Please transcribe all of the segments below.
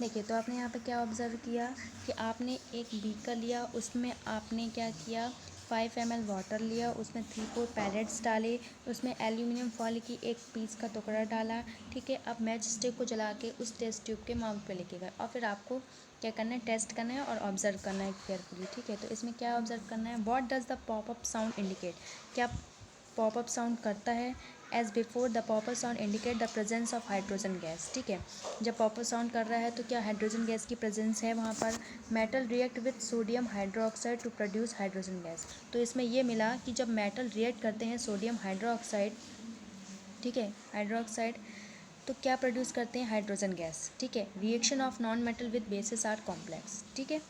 देखिए, तो आपने यहाँ पे क्या ऑब्ज़र्व किया कि आपने एक बीकर लिया, उसमें आपने क्या किया, 5 ml वाटर लिया, उसमें 3-4 पैलेट्स डाले, उसमें एल्यूमिनियम फॉयल की एक पीस का टुकड़ा डाला, ठीक है। अब मैच स्टिक को जला के उस टेस्ट ट्यूब के माउथ पे लेके गए और फिर आपको क्या करना है, टेस्ट करना है और ऑब्ज़र्व करना है केयरफुली, ठीक है। तो इसमें क्या ऑब्ज़र्व करना है, what does the popup sound indicate, क्या पॉपअप साउंड करता है। As before the popup sound indicate the presence of hydrogen gas, ठीक है। जब पॉपअप साउंड कर रहा है तो क्या हाइड्रोजन गैस की प्रेजेंस है वहाँ पर। Metal react with sodium hydroxide to produce hydrogen gas, तो इसमें ये मिला कि जब मेटल रिएक्ट करते हैं सोडियम हाइड्रोक्साइड, ठीक है, हाइड्रोक्साइड, तो क्या प्रोड्यूस करते हैं, हाइड्रोजन गैस, ठीक है। Reaction of non metal with bases are complex, ठीक है।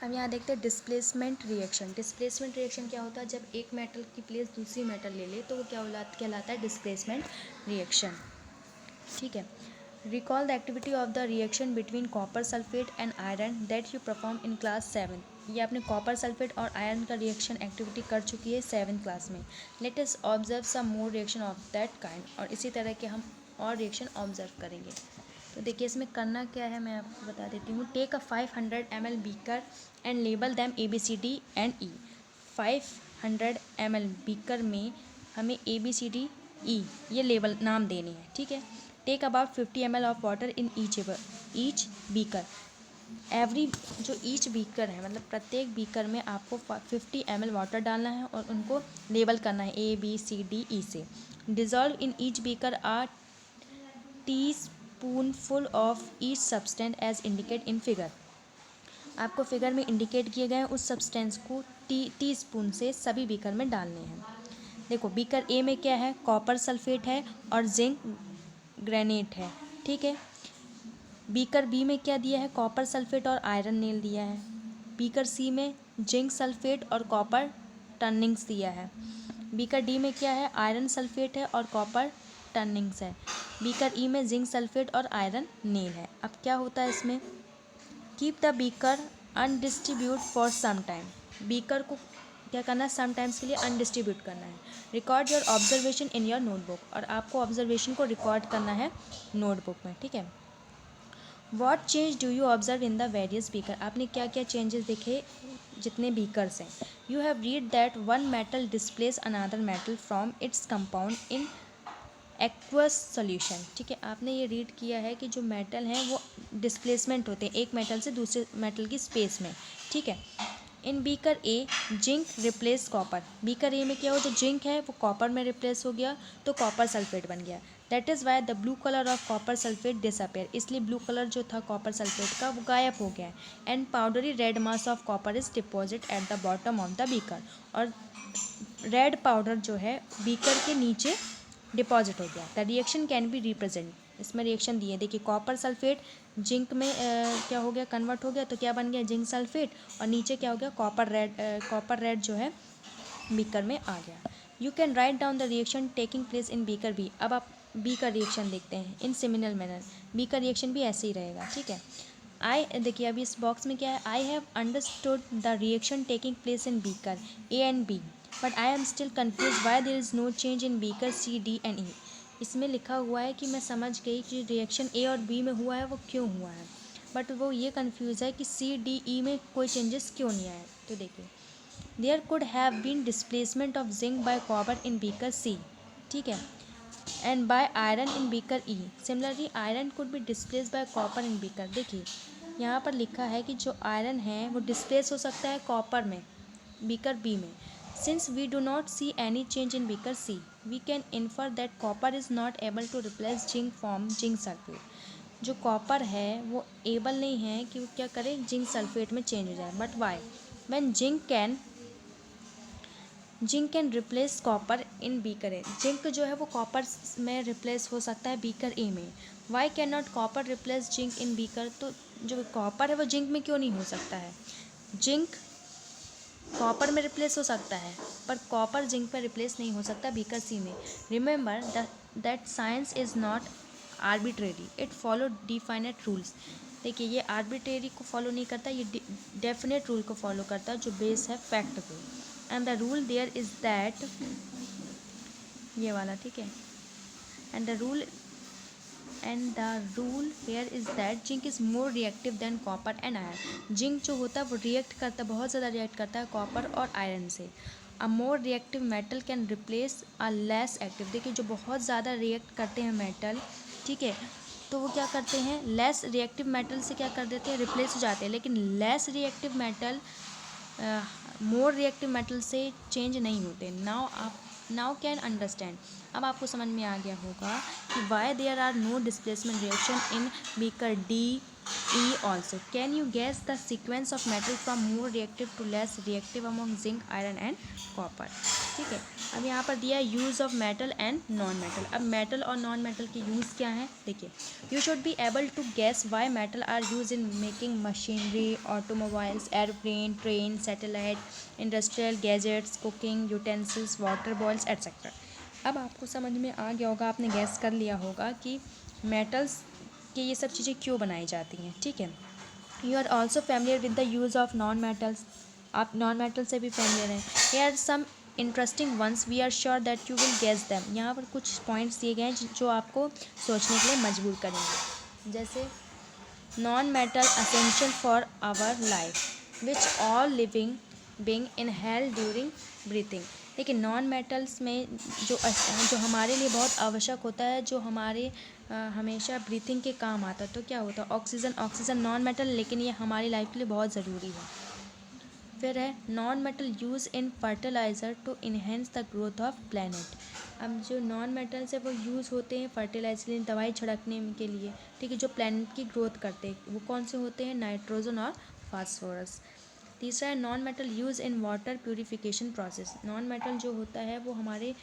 अब यहाँ देखते हैं डिस्प्लेसमेंट रिएक्शन। डिस्प्लेसमेंट रिएक्शन क्या होता है, जब एक मेटल की प्लेस दूसरी मेटल ले ले तो वो क्या कहलाता है, डिस्प्लेसमेंट रिएक्शन, ठीक है। Recall the activity of the reaction between copper sulphate and iron that you perform in class 7। ये आपने कॉपर सल्फेट और आयरन का रिएक्शन एक्टिविटी कर चुकी है 7th क्लास में। Let us observe some more reaction of that kind, और इसी तरह के हम और रिएक्शन ऑब्जर्व करेंगे। तो देखिए इसमें करना क्या है, मैं आपको बता देती हूँ। Take a 500 ml beaker and label them ABCD and E। 500 ml beaker में हमें ABCD E ये लेबल नाम देने हैं, ठीक है। Take about 50 ml of water in each beaker. Every जो ईच बीकर है मतलब प्रत्येक बीकर में आपको 50 ml वाटर डालना है और उनको लेबल करना है ABCDE से। Dissolve in each beaker a teaspoonful of each substance as indicate in figure. आपको फिगर में इंडिकेट किए गए उस सब्सटेंस को टीस्पून से सभी बीकर में डालने हैं। देखो बीकर ए में क्या है, कॉपर सल्फेट है और जिंक ग्रेनेट है, ठीक है। बीकर बी में क्या दिया है, कॉपर सल्फेट और आयरन नेल दिया है। बीकर सी में जिंक सल्फेट और कॉपर टर्निंग्स दिया है। बीकर डी में क्या है, आयरन सल्फेट है और कॉपर टर्निंग्स है। बीकर ई में जिंक सल्फेट और आयरन नेल है। अब क्या होता है इसमें, keep the beaker undisturbed for some time. Beaker को क्या करना है, सम टाइम्स के लिए अनडिस्ट्रीब्यूट करना है। Record your observation in your notebook, और आपको ऑब्जर्वेशन को रिकॉर्ड करना है नोटबुक में, ठीक है। What change do you observe in the various beaker, आपने क्या क्या चेंजेस देखे जितने बीकर्स हैं। You have read that one metal displace another metal from its compound in aqueous solution, ठीक है। आपने ये रीड किया है कि जो मेटल हैं वो डिस्प्लेसमेंट होते हैं एक मेटल से दूसरे मेटल की स्पेस में, ठीक है। इन beaker A zinc replace copper, beaker A में क्या हो, जो जिंक है वो कॉपर में रिप्लेस हो गया तो कॉपर सल्फेट बन गया। That is why the blue colour of copper sulphate disappear, इसलिए ब्लू कलर जो था कॉपर सल्फेट का वो गायब हो गया है। And powdery red mass of copper is deposit at the bottom of the beaker, और रेड पाउडर जो है बीकर के नीचे डिपॉजिट हो गया। The reaction can be represent, इसमें रिएक्शन दिए, देखिए कॉपर सल्फेट जिंक में क्या हो गया, कन्वर्ट हो गया, तो क्या बन गया, जिंक सल्फेट, और नीचे क्या हो गया, कॉपर रेड जो है बीकर में आ गया। You can write down the reaction taking place in beaker B. अब आप बी का रिएक्शन देखते हैं इन सिमिलर मैनर, बी का रिएक्शन भी ऐसे ही रहेगा, ठीक है। देखिए अभी इस बॉक्स में क्या है, I have understood the reaction taking place in beaker A and B but I am still confuse why there is no change in beaker C D and E. इसमें लिखा हुआ है कि मैं समझ गई कि रिएक्शन ए और बी में हुआ है वो क्यों हुआ है, बट वो ये कन्फ्यूज़ है कि सी डी ई में कोई चेंजेस क्यों नहीं आए। तो देखिए there could have been displacement of zinc by copper in beaker C, ठीक है, and by iron in beaker E. Similarly iron could be displace by copper in beaker. देखिए यहाँ पर लिखा है कि जो आयरन है वो डिस्प्लेस हो सकता है कॉपर में, बीकर बी में। Since we do not see any change in beaker C we can infer that copper is not able to replace zinc form zinc sulphate. जो कॉपर है वो एबल नहीं है कि वो क्या करे, जिंक सल्फेट में चेंज हो जाए। But why, when zinc can replace copper in beaker A, zinc जो है वो कॉपर में रिप्लेस हो सकता है बीकर ए में। Why can not copper replace zinc in beaker, तो जो कॉपर है वो जिंक में क्यों नहीं हो सकता है। जिंक कॉपर में रिप्लेस हो सकता है पर कॉपर जिंक पर रिप्लेस नहीं हो सकता बीकर सी में। Remember that science is not arbitrary, it follow definite rules. देखिए ये आर्बिट्रेरी को फॉलो नहीं करता, ये डेफिनेट रूल को फॉलो करता है जो बेस है फैक्ट पे। And the rule there is that, ये वाला, ठीक है, and the rule and the rule here is that zinc is more reactive than copper and iron. Zinc जो होता है वो रिएक्ट करता है, बहुत ज़्यादा रिएक्ट करता है कॉपर और आयरन से। A more reactive metal can replace a less active. देखिए जो बहुत ज़्यादा रिएक्ट करते हैं मेटल, ठीक है, तो वो क्या करते हैं, लेस रिएक्टिव मेटल से क्या कर देते हैं, रिप्लेस हो जाते हैं। लेकिन less reactive metal more reactive metal से चेंज नहीं होते। Now can understand. अब आपको समझ में आ गया होगा कि why there are no displacement reaction in beaker D E also. Can you guess the sequence of metal from more reactive to less reactive among zinc, iron and copper. ठीक है, अब यहाँ पर दिया है use of metal and non metal. अब metal और non metal के यूज़ क्या हैं, देखिए, you should be able to guess why metal are use in making machinery, automobiles, airplane, train, satellite, industrial gadgets, cooking utensils, water boils etcetera. अब आपको समझ में आ गया होगा, आपने गैस कर लिया होगा कि मेटल्स की ये सब चीज़ें क्यों बनाई जाती हैं। ठीक है, you are also familiar with the use of non metals. आप नॉन मेटल से भी फैमिलियर हैं। here are some interesting ones, we are sure that you will guess them। यहाँ पर कुछ पॉइंट्स दिए गए हैं जो आपको सोचने के लिए मजबूर करेंगे। जैसे non metal essential for our life which all living being inhale during breathing. देखिए नॉन मेटल्स में जो हमारे लिए बहुत आवश्यक होता है, जो हमारे हमेशा ब्रीथिंग के काम आता है, तो क्या होता है, ऑक्सीजन नॉन मेटल, लेकिन ये हमारी लाइफ के लिए बहुत ज़रूरी है। फिर है non metal use in fertiliser to enhance the growth of planet. अब जो नॉन मेटल्स है वो यूज़ होते हैं फर्टिलाइजर के लिए, दवाई छिड़कने के लिए, ठीक है, जो प्लैनेट की ग्रोथ करते हैं। वो कौन से होते हैं, नाइट्रोजन और फास्फोरस। तीसरा है non metal use in water purification process. Non metal जो होता है वो हमारे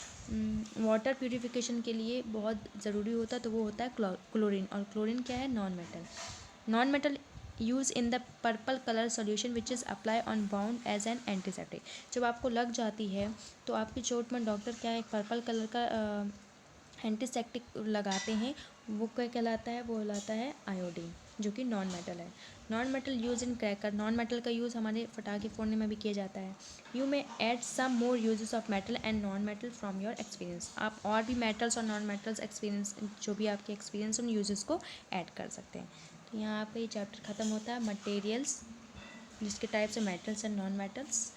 वाटर प्यूरिफिकेशन के लिए बहुत ज़रूरी होता है, तो वो होता है क्लोरीन। और क्लोरीन क्या है, non metal. Non metal use in the purple colour solution which is apply on bound as an antiseptic. जब आपको लग जाती है तो आपकी चोट में डॉक्टर क्या है, पर्पल कलर का एंटीसेप्टिक लगाते हैं। वो क्या कहलाता है, वो कहलाता है आयोडीन, जो कि नॉन मेटल है। Non metal use in cracker. Non metal का यूज़ हमारे पटाखे फोड़ने में भी किया जाता है। You may add some more uses of metal and non metal from your experience. आप और भी मेटल्स और नॉन मेटल्स एक्सपीरियंस, जो भी आपके एक्सपीरियंस, उन यूजेस को ऐड कर सकते हैं। तो यहाँ आपका ये चैप्टर ख़त्म होता है, मटेरियल्स, जिसके टाइप्स है मेटल्स एंड नॉन मेटल्स।